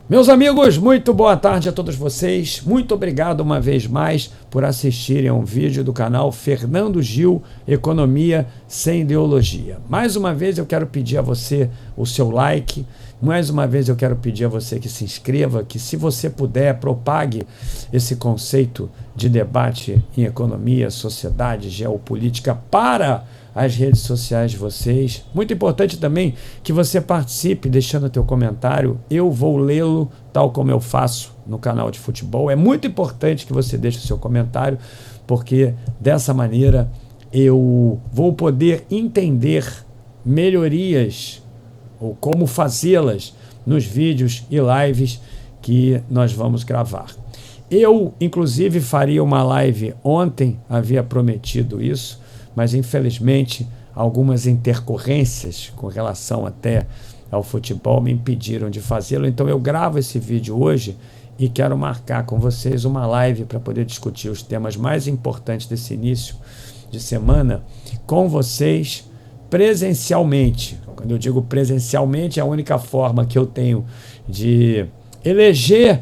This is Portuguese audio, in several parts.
Meus amigos, muito boa tarde a todos vocês. Muito obrigado uma vez mais por assistirem a um vídeo do canal Fernando Gil, Economia Sem Ideologia. Mais uma vez eu quero pedir a você o seu like. Mais uma vez eu quero pedir a você que se inscreva, que se você puder, propague esse conceito de debate em economia, sociedade, geopolítica para as redes sociais de vocês. Muito importante também que você participe deixando o teu comentário. Eu vou lê-lo tal como eu faço no canal de futebol. É muito importante que você deixe o seu comentário, porque dessa maneira eu vou poder entender melhorias ou como fazê-las nos vídeos e lives que nós vamos gravar. Eu, inclusive, faria uma live ontem, havia prometido isso, mas infelizmente algumas intercorrências com relação até ao futebol me impediram de fazê-lo. Então eu gravo esse vídeo hoje e quero marcar com vocês uma live para poder discutir os temas mais importantes desse início de semana com vocês presencialmente. Quando eu digo presencialmente, é a única forma que eu tenho de eleger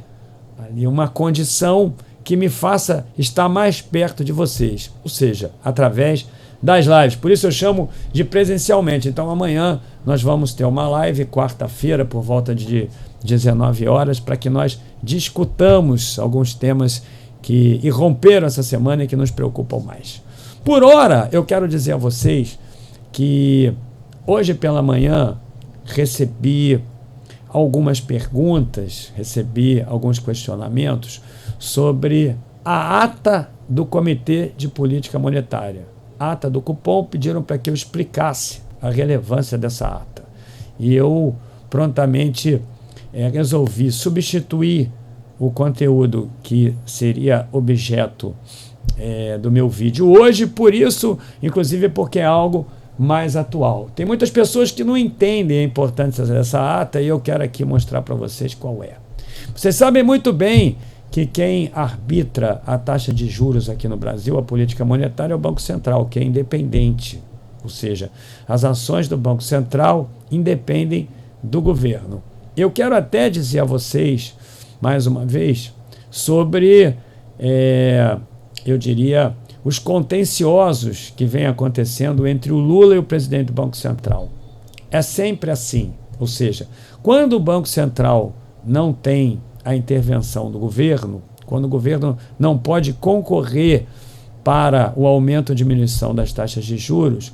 ali uma condição que me faça estar mais perto de vocês, ou seja, através das lives. Por isso eu chamo de presencialmente. Então amanhã nós vamos ter uma live, quarta-feira, por volta de 19 horas, para que nós discutamos alguns temas que irromperam essa semana e que nos preocupam mais. Por hora, eu quero dizer a vocês que hoje pela manhã recebi algumas perguntas, recebi alguns questionamentos sobre a ata do Comitê de Política Monetária. Ata do cupom, pediram para que eu explicasse a relevância dessa ata. E eu prontamente resolvi substituir o conteúdo que seria objeto do meu vídeo hoje, por isso, inclusive porque é algo mais atual. Tem muitas pessoas que não entendem a importância dessa ata e eu quero aqui mostrar para vocês qual é. Vocês sabem muito bem que quem arbitra a taxa de juros aqui no Brasil, a política monetária, é o Banco Central, que é independente. Ou seja, as ações do Banco Central independem do governo. Eu quero até dizer a vocês, mais uma vez, sobre, eu diria, os contenciosos que vêm acontecendo entre o Lula e o presidente do Banco Central. É sempre assim. Ou seja, quando o Banco Central não tem a intervenção do governo, quando o governo não pode concorrer para o aumento ou diminuição das taxas de juros,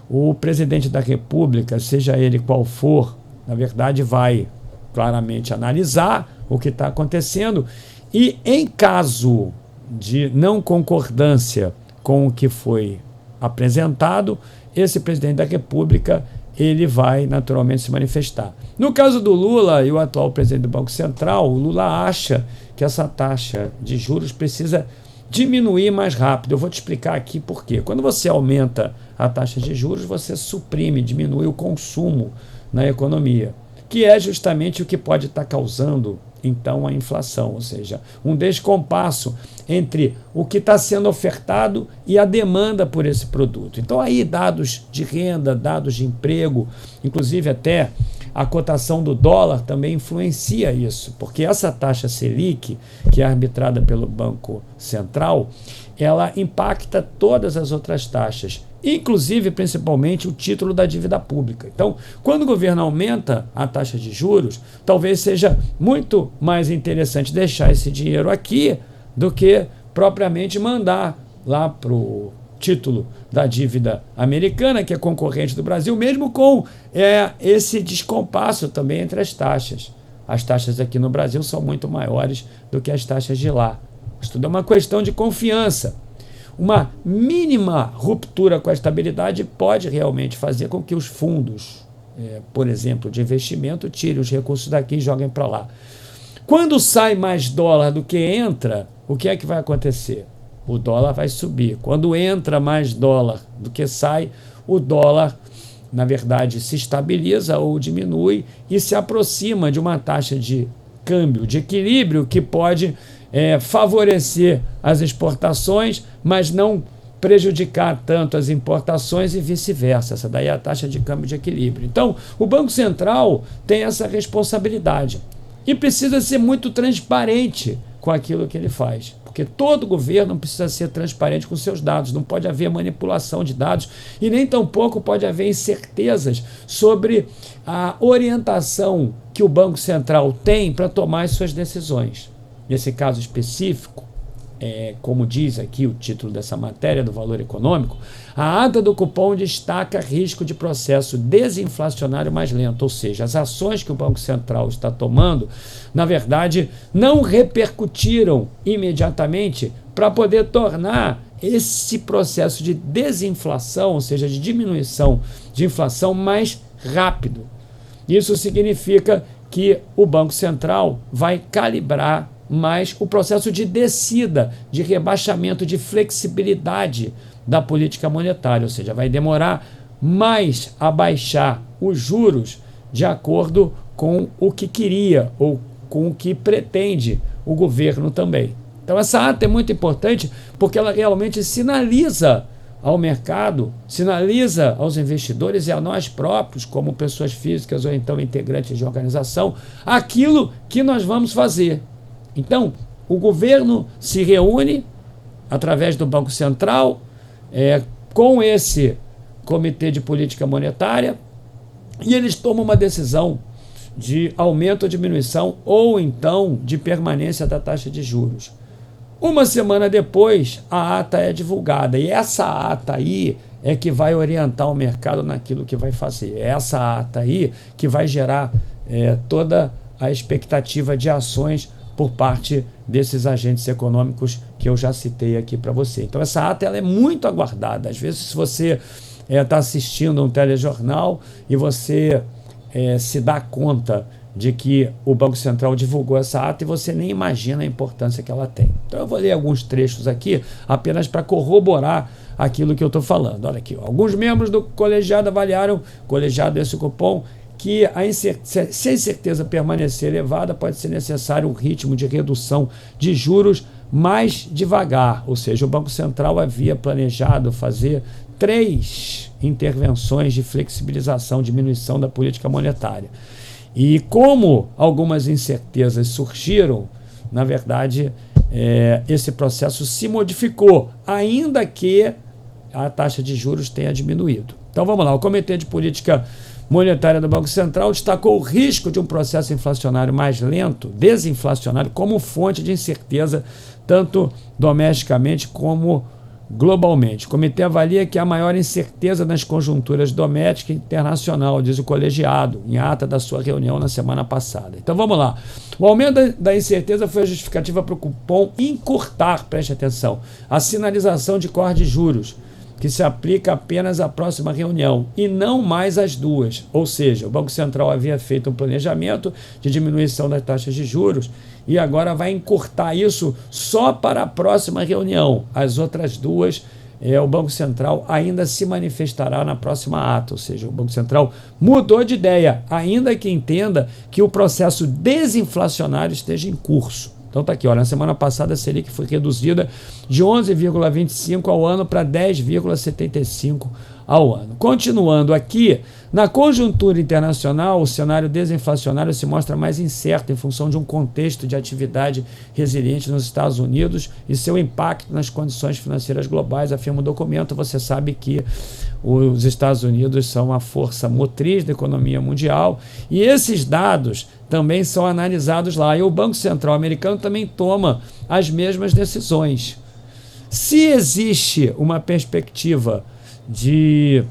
o presidente da República, seja ele qual for, na verdade vai claramente analisar o que está acontecendo e, em caso de não concordância com o que foi apresentado, esse presidente da República ele vai naturalmente se manifestar. No caso do Lula e o atual presidente do Banco Central, o Lula acha que essa taxa de juros precisa diminuir mais rápido. Eu vou te explicar aqui por quê. Quando você aumenta a taxa de juros, você suprime, diminui o consumo na economia, que é justamente o que pode estar causando então a inflação, ou seja, um descompasso entre o que está sendo ofertado e a demanda por esse produto. Então aí dados de renda, dados de emprego, inclusive até a cotação do dólar também influencia isso, porque essa taxa Selic, que é arbitrada pelo Banco Central, ela impacta todas as outras taxas, inclusive, principalmente, o título da dívida pública. Então, quando o governo aumenta a taxa de juros, talvez seja muito mais interessante deixar esse dinheiro aqui do que propriamente mandar lá para o título da dívida americana, que é concorrente do Brasil, mesmo com esse descompasso também entre as taxas. As taxas aqui no Brasil são muito maiores do que as taxas de lá. Isso tudo é uma questão de confiança. Uma mínima ruptura com a estabilidade pode realmente fazer com que os fundos, por exemplo, de investimento, tirem os recursos daqui e joguem para lá. Quando sai mais dólar do que entra, o que é que vai acontecer? O dólar vai subir. Quando entra mais dólar do que sai, o dólar, na verdade, se estabiliza ou diminui e se aproxima de uma taxa de câmbio, de equilíbrio, que pode favorecer as exportações, mas não prejudicar tanto as importações e vice-versa. Essa daí é a taxa de câmbio de equilíbrio. Então, o Banco Central tem essa responsabilidade. e precisa ser muito transparente com aquilo que ele faz. Porque todo governo precisa ser transparente com seus dados, não pode haver manipulação de dados e nem tampouco pode haver incertezas sobre a orientação que o Banco Central tem para tomar as suas decisões. Nesse caso específico, como diz aqui o título dessa matéria do Valor Econômico, a ata do cupom destaca risco de processo desinflacionário mais lento, ou seja, as ações que o Banco Central está tomando, na verdade, não repercutiram imediatamente para poder tornar esse processo de desinflação, ou seja, de diminuição de inflação mais rápido. Isso significa que o Banco Central vai calibrar mais o processo de descida, de rebaixamento, de flexibilidade da política monetária, ou seja, vai demorar mais a baixar os juros de acordo com o que queria ou com o que pretende o governo também. Então essa ata é muito importante porque ela realmente sinaliza ao mercado, sinaliza aos investidores e a nós próprios, como pessoas físicas ou então integrantes de organização, aquilo que nós vamos fazer. Então, o governo se reúne através do Banco Central com esse Comitê de Política Monetária e eles tomam uma decisão de aumento ou diminuição ou então de permanência da taxa de juros. Uma semana depois, a ata é divulgada e essa ata aí é que vai orientar o mercado naquilo que vai fazer. É essa ata aí que vai gerar toda a expectativa de ações por parte desses agentes econômicos que eu já citei aqui para você. Então essa ata ela é muito aguardada. Às vezes se você está assistindo um telejornal e você se dá conta de que o Banco Central divulgou essa ata e você nem imagina a importância que ela tem. Então eu vou ler alguns trechos aqui apenas para corroborar aquilo que eu estou falando. Olha aqui, ó. Alguns membros do colegiado avaliaram, colegiado desse cupom, que se a incerteza permanecer elevada, pode ser necessário um ritmo de redução de juros mais devagar. Ou seja, o Banco Central havia planejado fazer 3 intervenções de flexibilização, diminuição da política monetária. E como algumas incertezas surgiram, na verdade, esse processo se modificou, ainda que a taxa de juros tenha diminuído. Então vamos lá, o Comitê de Política Monetária do Banco Central destacou o risco de um processo inflacionário mais lento, desinflacionário, como fonte de incerteza, tanto domesticamente como globalmente. O comitê avalia que há maior incerteza nas conjunturas doméstica e internacional, diz o colegiado, em ata da sua reunião na semana passada. Então vamos lá. O aumento da incerteza foi a justificativa para o cupom encurtar, preste atenção, a sinalização de corte de juros, que se aplica apenas à próxima reunião e não mais às duas. Ou seja, o Banco Central havia feito um planejamento de diminuição das taxas de juros e agora vai encurtar isso só para a próxima reunião. As outras duas, o Banco Central ainda se manifestará na próxima ata. Ou seja, o Banco Central mudou de ideia, ainda que entenda que o processo desinflacionário esteja em curso. Então está aqui, olha, na semana passada a Selic foi reduzida de 11,25 ao ano para 10,75 ao ano. Continuando aqui, na conjuntura internacional, o cenário desinflacionário se mostra mais incerto em função de um contexto de atividade resiliente nos Estados Unidos e seu impacto nas condições financeiras globais, afirma o documento. Você sabe que os Estados Unidos são a força motriz da economia mundial e esses dados também são analisados lá. E o Banco Central americano também toma as mesmas decisões. Se existe uma perspectiva de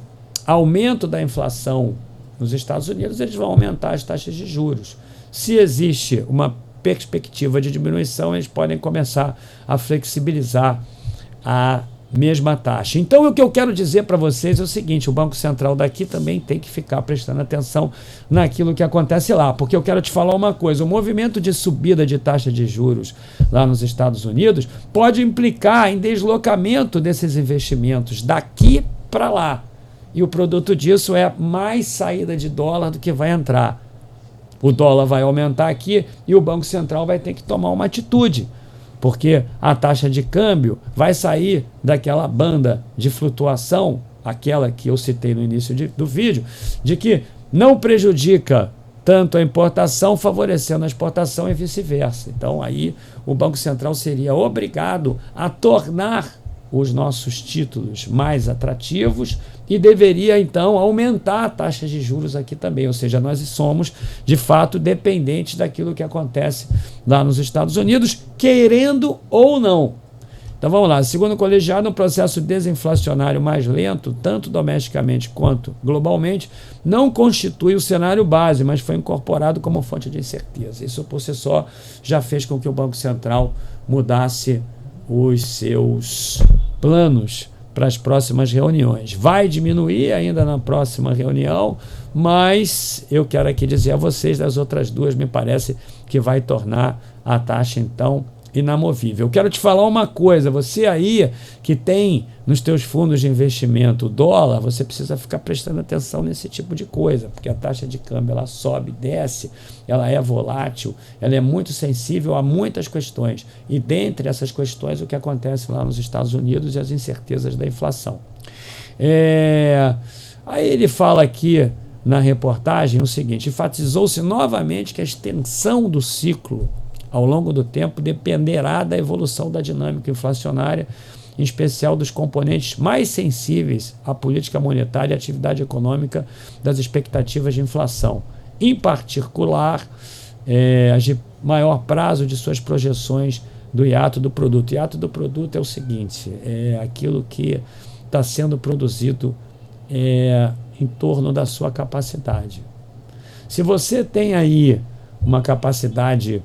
aumento da inflação nos Estados Unidos, eles vão aumentar as taxas de juros. Se existe uma perspectiva de diminuição, eles podem começar a flexibilizar a mesma taxa. Então, o que eu quero dizer para vocês é o seguinte: o Banco Central daqui também tem que ficar prestando atenção naquilo que acontece lá, porque eu quero te falar uma coisa: o movimento de subida de taxa de juros lá nos Estados Unidos pode implicar em deslocamento desses investimentos daqui para lá, e o produto disso é mais saída de dólar do que vai entrar. O dólar vai aumentar aqui e o Banco Central vai ter que tomar uma atitude, porque a taxa de câmbio vai sair daquela banda de flutuação, aquela que eu citei no início do vídeo, de que não prejudica tanto a importação, favorecendo a exportação e vice-versa. Então, aí o Banco Central seria obrigado a tornar os nossos títulos mais atrativos e deveria, então, aumentar a taxa de juros aqui também. Ou seja, nós somos, de fato, dependentes daquilo que acontece lá nos Estados Unidos, querendo ou não. Então vamos lá, segundo o colegiado, um processo desinflacionário mais lento, tanto domesticamente quanto globalmente, não constitui o cenário base, mas foi incorporado como fonte de incerteza. Isso por si só já fez com que o Banco Central mudasse os seus planos para as próximas reuniões. Vai diminuir ainda na próxima reunião, mas eu quero aqui dizer a vocês, das outras duas, me parece que vai tornar a taxa, então, inamovível. Eu quero te falar uma coisa, você aí que tem nos teus fundos de investimento o dólar, você precisa ficar prestando atenção nesse tipo de coisa, porque a taxa de câmbio ela sobe, desce, ela é volátil, ela é muito sensível a muitas questões, e dentre essas questões o que acontece lá nos Estados Unidos e as incertezas da inflação. Aí ele fala aqui na reportagem o seguinte: enfatizou-se novamente que a extensão do ciclo ao longo do tempo dependerá da evolução da dinâmica inflacionária, em especial dos componentes mais sensíveis à política monetária e à atividade econômica das expectativas de inflação, em particular as de maior prazo de suas projeções do hiato do produto. O hiato do produto é o seguinte, é aquilo que está sendo produzido em torno da sua capacidade. Se você tem aí uma capacidade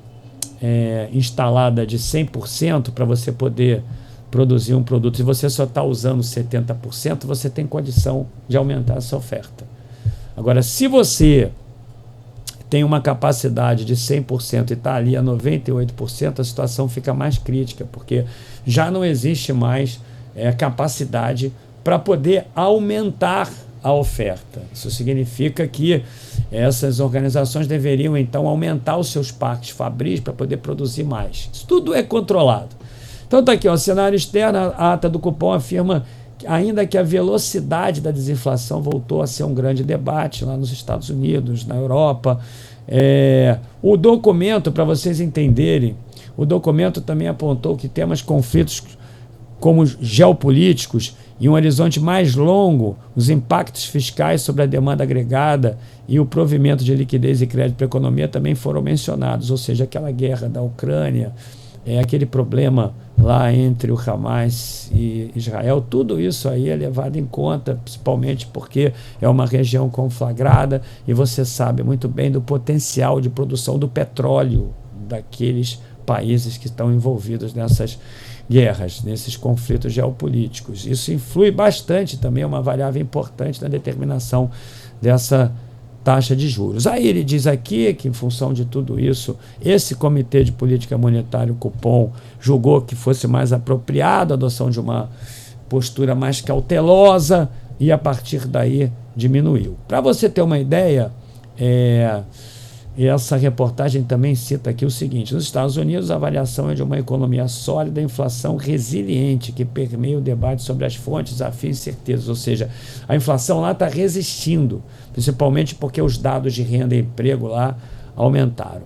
instalada de 100% para você poder produzir um produto, e você só está usando 70%, você tem condição de aumentar essa oferta. Agora, se você tem uma capacidade de 100% e está ali a 98%, a situação fica mais crítica, porque já não existe mais capacidade para poder aumentar a oferta. Isso significa que essas organizações deveriam, então, aumentar os seus parques fabris para poder produzir mais. Isso tudo é controlado. Então está aqui, ó, cenário externo, a ata do cupom afirma que, ainda que a velocidade da desinflação voltou a ser um grande debate lá nos Estados Unidos, na Europa. O documento, para vocês entenderem, o documento também apontou que temas conflitos como geopolíticos e um horizonte mais longo, os impactos fiscais sobre a demanda agregada e o provimento de liquidez e crédito para a economia também foram mencionados, ou seja, aquela guerra da Ucrânia, aquele problema lá entre o Hamas e Israel, tudo isso aí é levado em conta, principalmente porque é uma região conflagrada e você sabe muito bem do potencial de produção do petróleo daqueles países que estão envolvidos nessas guerras, nesses conflitos geopolíticos. Isso influi bastante também, é uma variável importante na determinação dessa taxa de juros. Aí ele diz aqui que, em função de tudo isso, esse Comitê de Política Monetária, o Copom, julgou que fosse mais apropriado a adoção de uma postura mais cautelosa e, a partir daí, diminuiu. Para você ter uma ideia, essa reportagem também cita aqui o seguinte: nos Estados Unidos, a avaliação é de uma economia sólida, inflação resiliente, que permeia o debate sobre as fontes, desafios e incertezas. Ou seja, a inflação lá está resistindo, principalmente porque os dados de renda e emprego lá aumentaram.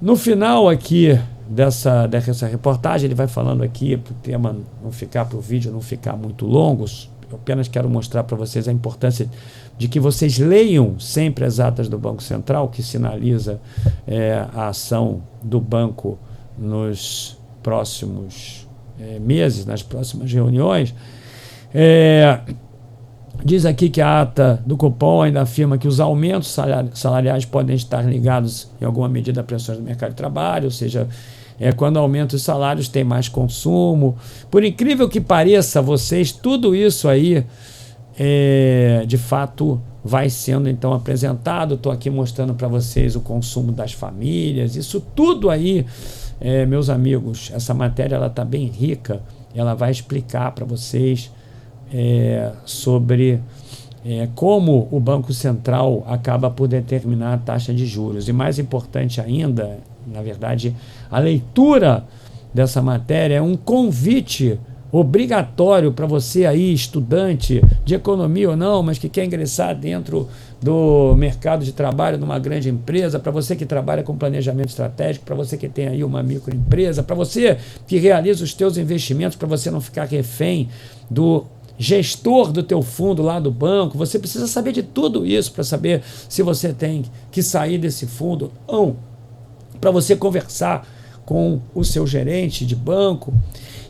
No final aqui dessa reportagem, ele vai falando aqui, para o tema não ficar, para o vídeo não ficar muito longo, eu apenas quero mostrar para vocês a importância de que vocês leiam sempre as atas do Banco Central, que sinaliza a ação do banco nos próximos meses, nas próximas reuniões. Diz aqui que a ata do Copom ainda afirma que os aumentos salariais podem estar ligados em alguma medida a pressões do mercado de trabalho, ou seja, quando aumenta os salários tem mais consumo. Por incrível que pareça, vocês, tudo isso aí de fato vai sendo então apresentado. Estou aqui mostrando para vocês o consumo das famílias, isso tudo aí, meus amigos, essa matéria ela está bem rica, ela vai explicar para vocês sobre como o Banco Central acaba por determinar a taxa de juros. E mais importante ainda, na verdade, a leitura dessa matéria é um convite obrigatório para você aí, estudante de economia ou não, mas que quer ingressar dentro do mercado de trabalho numa grande empresa, para você que trabalha com planejamento estratégico, para você que tem aí uma microempresa, para você que realiza os teus investimentos, para você não ficar refém do gestor do teu fundo lá do banco. Você precisa saber de tudo isso para saber se você tem que sair desse fundo ou para você conversar com o seu gerente de banco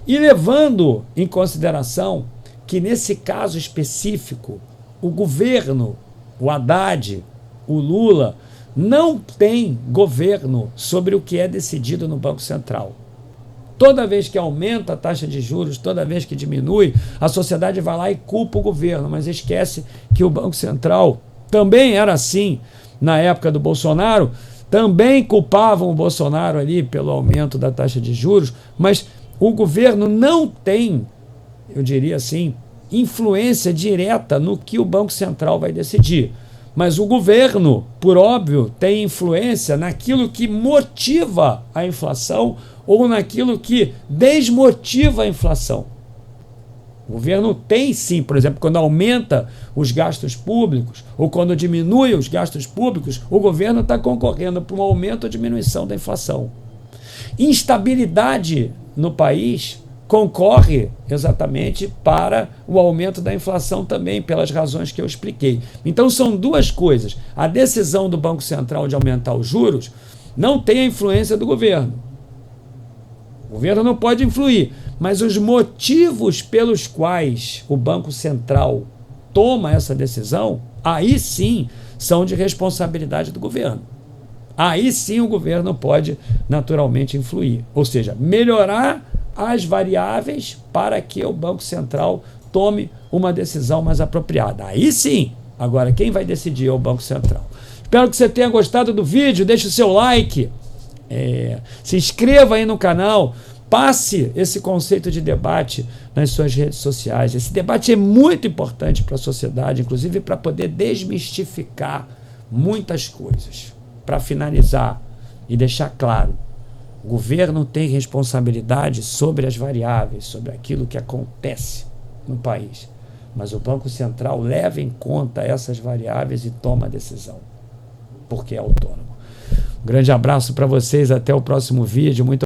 e levando em consideração que nesse caso específico o governo, o Haddad, o Lula, não tem governo sobre o que é decidido no Banco Central. Toda vez que aumenta a taxa de juros, toda vez que diminui, a sociedade vai lá e culpa o governo, mas esquece que o Banco Central também era assim na época do Bolsonaro, também culpavam o Bolsonaro ali pelo aumento da taxa de juros, mas o governo não tem, eu diria assim, influência direta no que o Banco Central vai decidir. Mas o governo, por óbvio, tem influência naquilo que motiva a inflação ou naquilo que desmotiva a inflação. O governo tem sim, por exemplo, quando aumenta os gastos públicos ou quando diminui os gastos públicos, o governo está concorrendo para um aumento ou diminuição da inflação. Instabilidade no país concorre exatamente para o aumento da inflação também, pelas razões que eu expliquei. Então são duas coisas. A decisão do Banco Central de aumentar os juros não tem a influência do governo. O governo não pode influir, mas os motivos pelos quais o Banco Central toma essa decisão, aí sim são de responsabilidade do governo. Aí sim o governo pode naturalmente influir, ou seja, melhorar as variáveis para que o Banco Central tome uma decisão mais apropriada. Aí sim, agora quem vai decidir é o Banco Central. Espero que você tenha gostado do vídeo, deixe o seu like, se inscreva aí no canal, passe esse conceito de debate nas suas redes sociais. Esse debate é muito importante para a sociedade, inclusive para poder desmistificar muitas coisas. Para finalizar e deixar claro, o governo tem responsabilidade sobre as variáveis, sobre aquilo que acontece no país. Mas o Banco Central leva em conta essas variáveis e toma a decisão, porque é autônomo. Um grande abraço para vocês, até o próximo vídeo. Muito